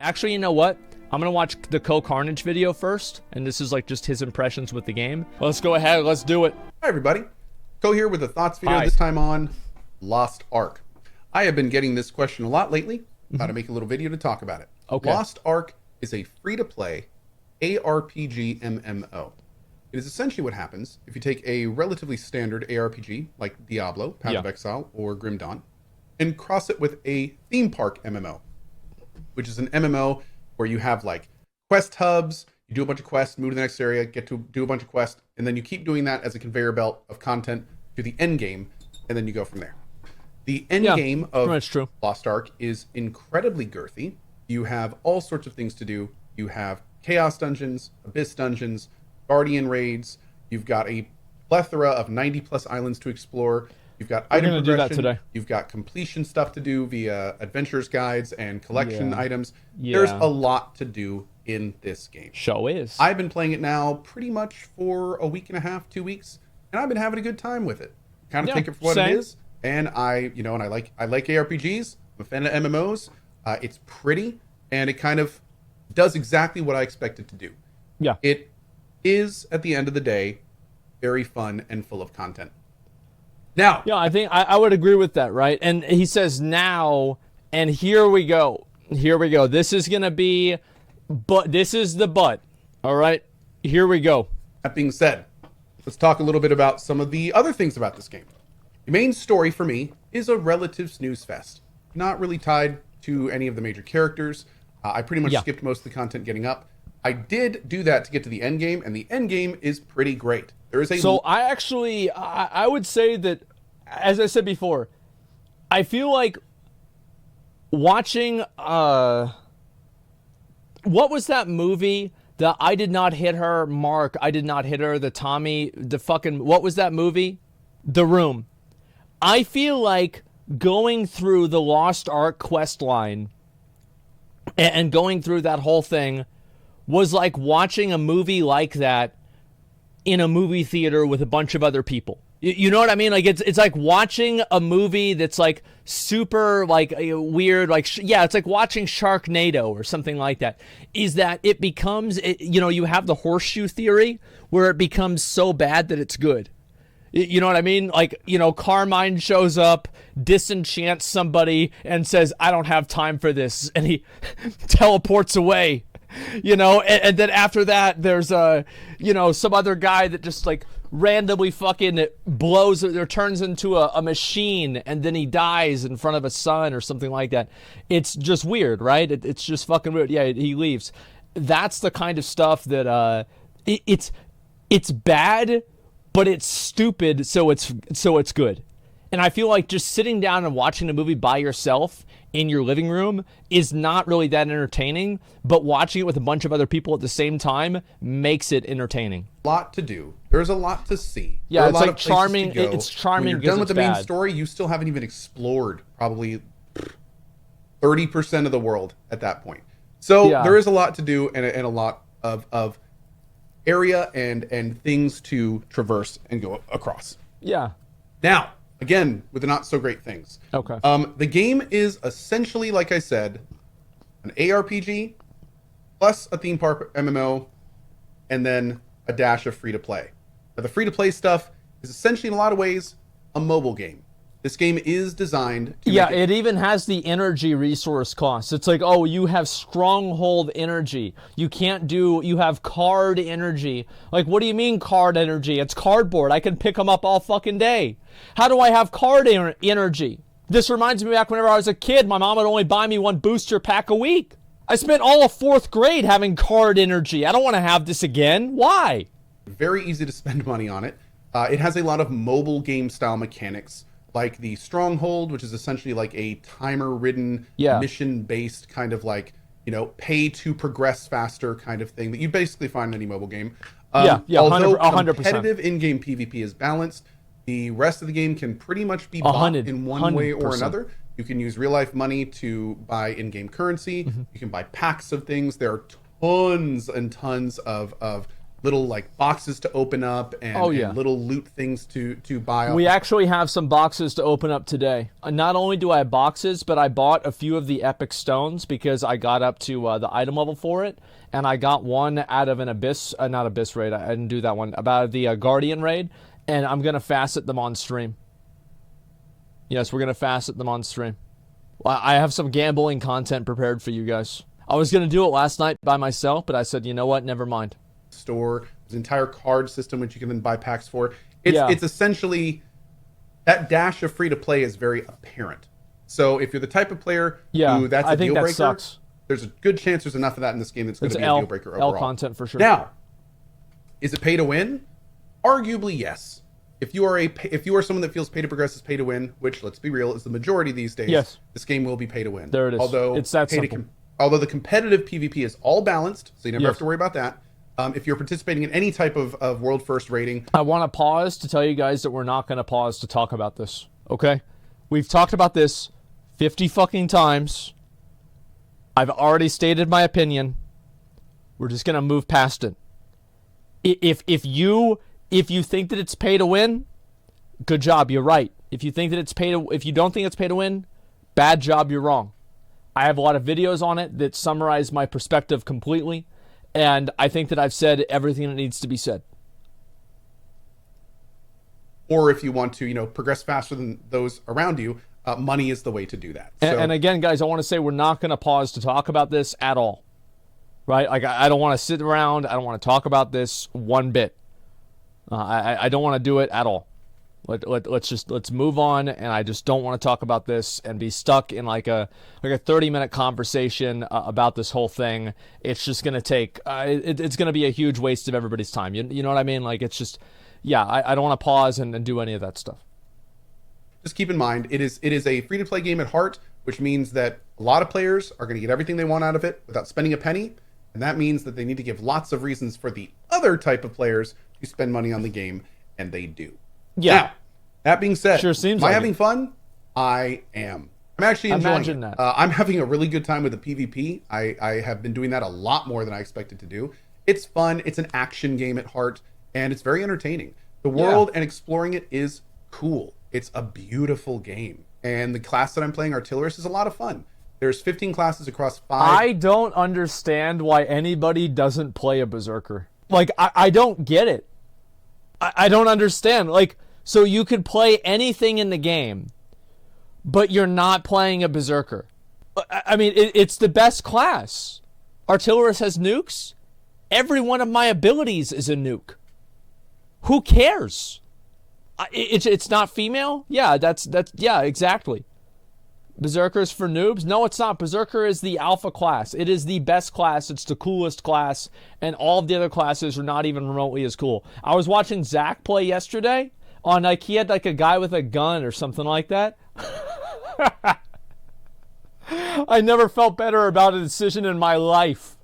Actually, you know what? I'm gonna watch the CohhCarnage video first, and this is like just his impressions with the game. Let's go ahead, let's do it. Hi everybody, Co here with a thoughts video. Hi. This time on Lost Ark. I have been getting this question a lot lately, about to make a little video to talk about it. Okay. Lost Ark is a free-to-play ARPG MMO. It is essentially what happens if you take a relatively standard ARPG like Diablo, Path of Exile, or Grim Dawn, and cross it with a theme park MMO, which is an MMO where you have like quest hubs, you do a bunch of quests, move to the next area, get to do a bunch of quests, and then you keep doing that as a conveyor belt of content to the end game, and then you go from there. The end game of Lost Ark is incredibly girthy. You have all sorts of things to do. You have Chaos Dungeons, Abyss Dungeons, Guardian Raids. You've got a plethora of 90 plus islands to explore. You've got item progression. Do that today. You've got completion stuff to do via adventures guides and collection items. There's a lot to do in this game. Show is. I've been playing it now pretty much for a week and a half, 2 weeks, and I've been having a good time with it. Kind of take it for what it is. And I like ARPGs. I'm a fan of MMOs. It's pretty, and it kind of does exactly what I expect it to do. Yeah. It is, at the end of the day, very fun and full of content. Now. Yeah, I think I would agree with that, right? And he says now, and here we go. Here we go. This is going to be, but this is the but. All right? Here we go. That being said, let's talk a little bit about some of the other things about this game. The main story for me is a relative snooze fest. Not really tied to any of the major characters. I pretty much skipped most of the content getting up. I did do that to get to the end game, and the end game is pretty great. There is a I would say that, as I said before, I feel like watching what was that movie? The I Did Not Hit Her, Mark, I Did Not Hit Her, the Tommy, the fucking, what was that movie? The Room. I feel like going through the Lost Ark quest line and going through that whole thing was like watching a movie like that in a movie theater with a bunch of other people. You know what I mean? Like it's like watching a movie that's like super like weird, like it's like watching Sharknado or something like that. Is that it becomes, you have the horseshoe theory where it becomes so bad that it's good. You know what I mean? Like, Carmine shows up, disenchants somebody, and says, I don't have time for this. And he teleports away, and then after that, there's some other guy that just like randomly fucking blows or turns into a machine, and then he dies in front of a sun or something like that. It's just weird, right? It's just fucking weird. Yeah, he leaves. That's the kind of stuff that it's bad, but it's stupid, so it's good. And I feel like just sitting down and watching a movie by yourself in your living room is not really that entertaining, but watching it with a bunch of other people at the same time makes it entertaining. A lot to do. There's a lot to see. Yeah, it's like charming. It's charming. When you're done with the main story, you still haven't even explored probably 30% of the world at that point. So there is a lot to do and a lot of area and things to traverse and go across. Yeah. Now, again, with the not so great things. Okay. The game is essentially, like I said, an ARPG plus a theme park MMO, and then a dash of free to play. Now, the free to play stuff is essentially, in a lot of ways, a mobile game. This game is designed to it even has the energy resource cost. It's like, oh, you have stronghold energy. You have card energy. Like, what do you mean card energy? It's cardboard. I can pick them up all fucking day. How do I have card energy? This reminds me back whenever I was a kid, my mom would only buy me one booster pack a week. I spent all of 4th grade having card energy. I don't want to have this again. Why? Very easy to spend money on it. It has a lot of mobile game style mechanics, like the Stronghold, which is essentially like a timer-ridden, mission-based kind of like, pay to progress faster kind of thing that you basically find in any mobile game. Although 100%. Competitive in-game PvP is balanced, the rest of the game can pretty much be bought in one way or another. You can use real-life money to buy in-game currency. You can buy packs of things. There are tons and tons of little like boxes to open up and, and little loot things to buy. We actually have some boxes to open up today. Not only do I have boxes, but I bought a few of the epic stones because I got up to the item level for it, and I got one out of an abyss, not abyss raid. I didn't do that one. About the guardian raid, and I'm gonna facet them on stream. Yes, we're gonna facet them on stream. I have some gambling content prepared for you guys. I was gonna do it last night by myself, but I said, you know what? Never mind. Store, there's an entire card system which you can then buy packs for. It's essentially that dash of free to play is very apparent. So if you're the type of player who that's a deal breaker, sucks. There's a good chance there's enough of that in this game that's going to be a deal breaker overall. L content for sure. Now, is it pay to win? Arguably, yes. If you are someone that feels pay to progress is pay to win, which let's be real is the majority these days, this game will be pay to win. There it is. Although it's that simple. Although the competitive PvP is all balanced, so you never have to worry about that. If you're participating in any type of world first rating, I want to pause to tell you guys that we're not going to pause to talk about this. Okay, we've talked about this 50 fucking times. I've already stated my opinion. We're just going to move past it. If you think that it's pay to win, good job. You're right. If you think that if you don't think it's pay to win, bad job. You're wrong. I have a lot of videos on it that summarize my perspective completely. And I think that I've said everything that needs to be said. Or if you want to, progress faster than those around you, money is the way to do that. So, and again, guys, I want to say we're not going to pause to talk about this at all. Right? Like, I don't want to sit around. I don't want to talk about this one bit. I don't want to do it at all. Let's move on, and I just don't want to talk about this and be stuck in like a 30-minute conversation about this whole thing. It's just gonna take it's gonna be a huge waste of everybody's time. You know what I mean? Like, it's just I don't want to pause and do any of that stuff. Just keep in mind it is a free to play game at heart, which means that a lot of players are going to get everything they want out of it without spending a penny, and that means that they need to give lots of reasons for the other type of players to spend money on the game, and they do. Yeah. Now, that being said, sure seems am I like having fun? I am. I'm actually enjoying Imagine it. that. I'm having a really good time with the PvP. I have been doing that a lot more than I expected to do. It's fun. It's an action game at heart, and it's very entertaining. The world and exploring it is cool. It's a beautiful game. And the class that I'm playing, Artillerist, is a lot of fun. There's 15 classes across 5. I don't understand why anybody doesn't play a Berserker. Like, I don't get it. I don't understand. Like, so you could play anything in the game, but you're not playing a Berserker. I mean, it's the best class. Artillerist has nukes. Every one of my abilities is a nuke. Who cares? It's not female? Yeah, that's exactly. Berserker's for noobs? No, it's not. Berserker is the alpha class. It is the best class. It's the coolest class, and all of the other classes are not even remotely as cool. I was watching Zach play yesterday on he had like a guy with a gun or something like that. I never felt better about a decision in my life.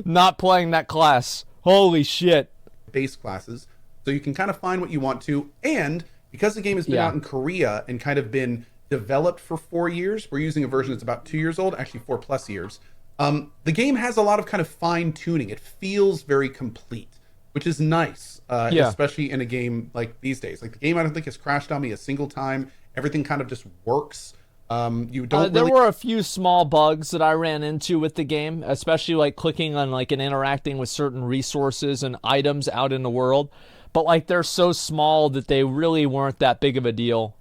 Not playing that class. Holy shit. Base classes, so you can kind of find what you want to, and because the game has been out in Korea and kind of been developed for 4 years, we're using a version that's about 2 years old, actually 4+ years. The game has a lot of kind of fine tuning. It feels very complete, which is nice, especially in a game like these days. Like, the game I don't think has crashed on me a single time. Everything kind of just works. There were a few small bugs that I ran into with the game, especially like clicking on like and interacting with certain resources and items out in the world, but like they're so small that they really weren't that big of a deal.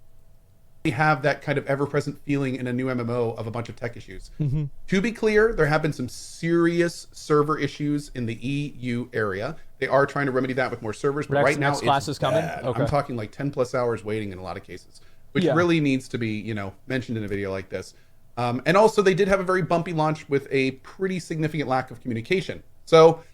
We have that kind of ever-present feeling in a new MMO of a bunch of tech issues. Mm-hmm. To be clear, there have been some serious server issues in the EU area. They are trying to remedy that with more servers, but right now next class is coming. Okay. I'm talking like 10+ hours waiting in a lot of cases, which really needs to be, mentioned in a video like this. And also, they did have a very bumpy launch with a pretty significant lack of communication. So,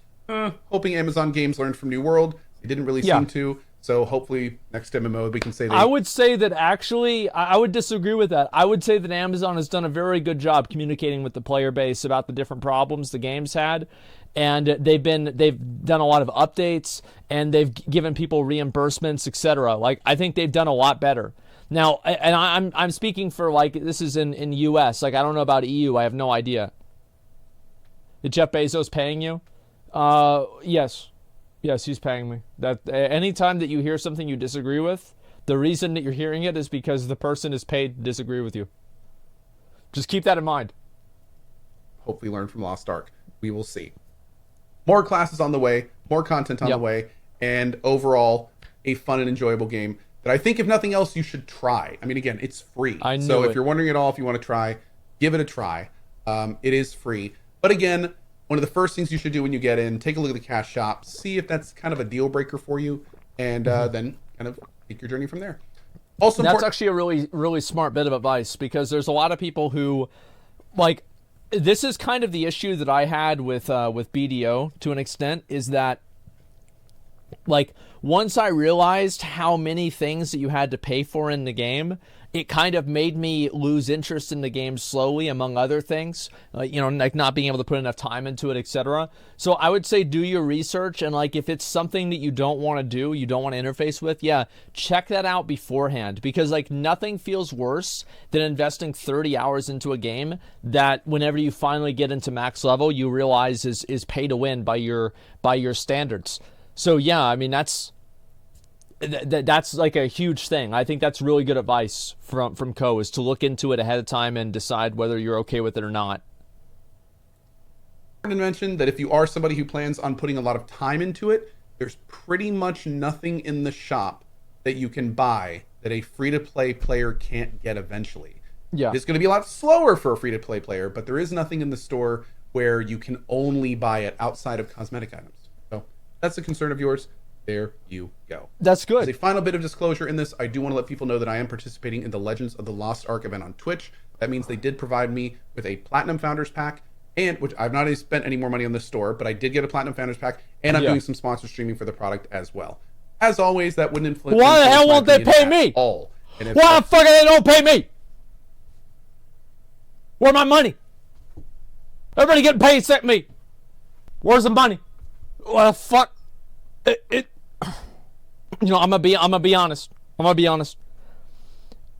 hoping Amazon Games learned from New World. It didn't really seem to. So hopefully next MMO we can say I would say that actually, I would disagree with that. I would say that Amazon has done a very good job communicating with the player base about the different problems the game's had. And they've done a lot of updates, and they've given people reimbursements, etc. Like, I think they've done a lot better. Now, and I'm speaking for, like, this is in US. Like, I don't know about EU. I have no idea. Is Jeff Bezos paying you? Yes. Yes, he's paying me. That anytime that you hear something you disagree with, the reason that you're hearing it is because the person is paid to disagree with you. Just keep that in mind. Hopefully learn from Lost Ark. We will see. More classes on the way, more content on the way, and overall, a fun and enjoyable game that I think, if nothing else, you should try. I mean, again, it's free. So if you're wondering at all if you want to try, give it a try. It is free. But again, one of the first things you should do when you get in, take a look at the cash shop, see if that's kind of a deal breaker for you, and then kind of take your journey from there. Also, that's actually a really, really smart bit of advice, because there's a lot of people who, like, this is kind of the issue that I had with BDO to an extent, is that, like, once I realized how many things that you had to pay for in the game, it kind of made me lose interest in the game slowly, among other things, you know, like not being able to put enough time into it, etc. So I would say do your research, and like if it's something that you don't want to do, you don't want to interface with, yeah, check that out beforehand, because like nothing feels worse than investing 30 hours into a game that whenever you finally get into max level, you realize is pay to win by your standards. So yeah, I mean that's like a huge thing. I think that's really good advice from Co, is to look into it ahead of time and decide whether you're okay with it or not. I want to mention that if you are somebody who plans on putting a lot of time into it, there's pretty much nothing in the shop that you can buy that a free-to-play player can't get eventually. Yeah. It's going to be a lot slower for a free-to-play player, but there is nothing in the store where you can only buy it outside of cosmetic items. So that's a concern of yours. There you go. That's good. As a final bit of disclosure in this, I do want to let people know that I am participating in the Legends of the Lost Ark event on Twitch. That means they did provide me with a Platinum Founders Pack, and which I've not spent any more money on the store, but I did get a Platinum Founders Pack, and I'm doing some sponsor streaming for the product as well. As always, that wouldn't influence. Why the hell won't they pay me? All. Why the fuck they don't pay me? Where's my money? Everybody getting paid except me. Where's the money? What the fuck? You know, I'm gonna be honest. I'm gonna be honest.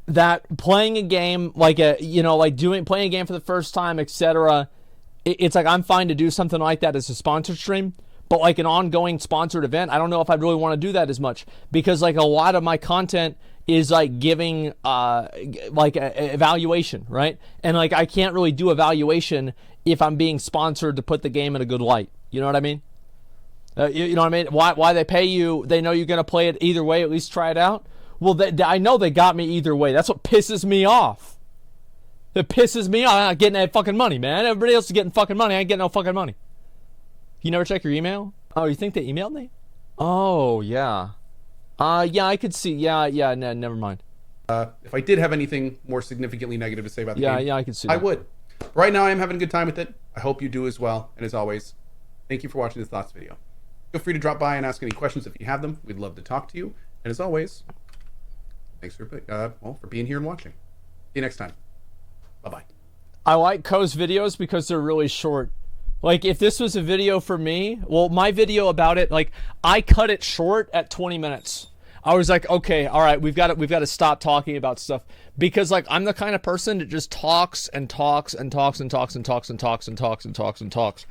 That playing a game like playing a game for the first time, etc. It's like I'm fine to do something like that as a sponsored stream, but like an ongoing sponsored event, I don't know if I'd really want to do that as much, because like a lot of my content is like giving like a evaluation, right? And like I can't really do evaluation if I'm being sponsored to put the game in a good light. You know what I mean? You know what I mean? Why they pay you? They know you're gonna play it either way. At least try it out. Well, I know they got me either way. That's what pisses me off. It pisses me off. I'm not getting that fucking money, man. Everybody else is getting fucking money. I ain't getting no fucking money. You never check your email? Oh, you think they emailed me? Oh yeah. Yeah, I could see. Yeah. No, never mind. If I did have anything more significantly negative to say about the game, yeah, I could see that. I would. Right now, I am having a good time with it. I hope you do as well. And as always, thank you for watching this last video. Feel free to drop by and ask any questions if you have them. We'd love to talk to you. And as always, thanks for being here and watching. See you next time. Bye-bye. I like Co's videos because they're really short. Like, if this was a video for me, well, my video about it, like, I cut it short at 20 minutes. I was like, okay, all right, we've got to stop talking about stuff, because like I'm the kind of person that just talks and talks and talks and talks and talks and talks and talks and talks and talks.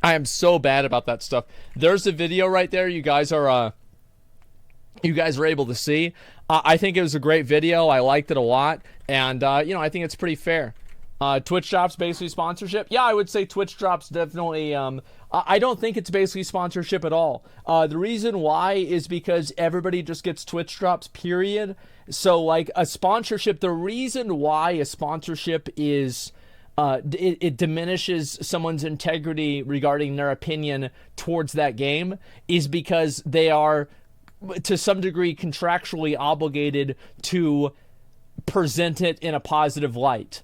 I am so bad about that stuff. There's a video right there. You guys are able to see. I think it was a great video. I liked it a lot, and you know, I think it's pretty fair. Twitch drops basically sponsorship. Yeah, I would say Twitch drops definitely. I don't think it's basically sponsorship at all. The reason why is because everybody just gets Twitch drops, period. So like a sponsorship, the reason why a sponsorship is it diminishes someone's integrity regarding their opinion towards that game is because they are to some degree contractually obligated to present it in a positive light.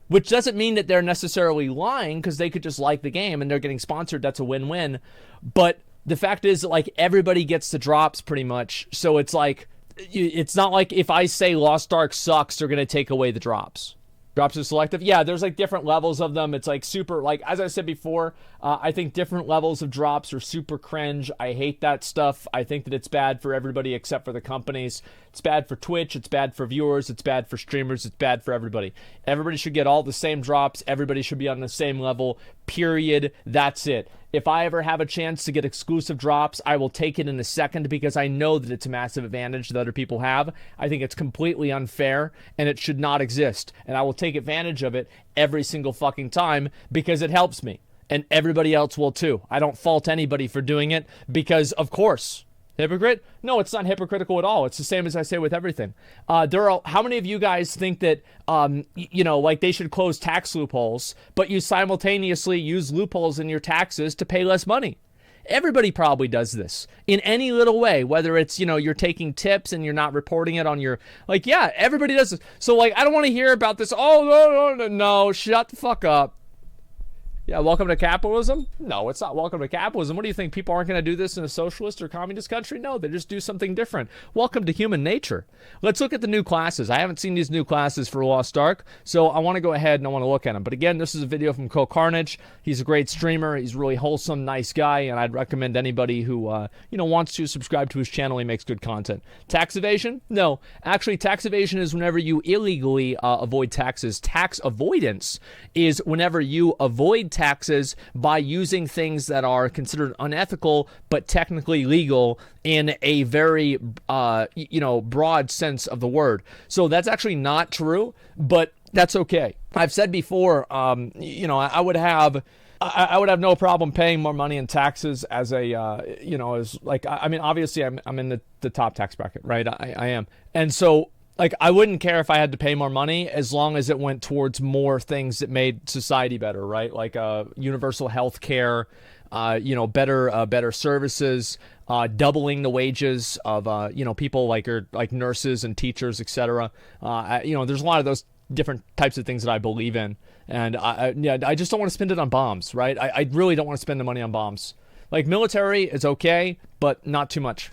Which doesn't mean that they're necessarily lying, because they could just like the game and they're getting sponsored. That's a win-win. But the fact is that like everybody gets the drops pretty much. So it's like, it's not like if I say Lost Ark sucks, they're going to take away the drops. Drops are selective. Yeah, there's like different levels of them. It's like super, like as I said before, I think different levels of drops are super cringe. I hate that stuff. I think that it's bad for everybody except for the companies. It's bad for Twitch. It's bad for viewers. It's bad for streamers. It's bad for everybody. Everybody should get all the same drops. Everybody should be on the same level. period. That's it. If I ever have a chance to get exclusive drops, I will take it in a second because I know that it's a massive advantage that other people have. I think it's completely unfair and it should not exist. And I will take advantage of it every single fucking time because it helps me. And everybody else will too. I don't fault anybody for doing it because, of course, hypocrite? No, it's not hypocritical at all. It's the same as I say with everything. How many of you guys think that, like they should close tax loopholes, but you simultaneously use loopholes in your taxes to pay less money? Everybody probably does this in any little way, whether it's, you're taking tips and you're not reporting it on your, yeah, everybody does this. So, I don't want to hear about this. Oh, no, shut the fuck up. Yeah, welcome to capitalism? No, it's not welcome to capitalism. What do you think? People aren't going to do this in a socialist or communist country? No, they just do something different. Welcome to human nature. Let's look at the new classes. I haven't seen these new classes for Lost Ark, so I want to go ahead and I want to look at them. But again, this is a video from CohhCarnage. He's a great streamer. He's really wholesome, nice guy, and I'd recommend anybody who, wants to subscribe to his channel. He makes good content. Tax evasion? No. Actually, tax evasion is whenever you illegally avoid taxes. Tax avoidance is whenever you avoid taxes by using things that are considered unethical but technically legal in a very broad sense of the word. So that's actually not true, but that's okay. I've said before, I would have no problem paying more money in taxes as obviously I'm in the top tax bracket, right? I am. And so I wouldn't care if I had to pay more money as long as it went towards more things that made society better, right? Like universal health care, better services, doubling the wages of, people like nurses and teachers, etc. There's a lot of those different types of things that I believe in. And I just don't want to spend it on bombs, right? I really don't want to spend the money on bombs. Military is okay, but not too much.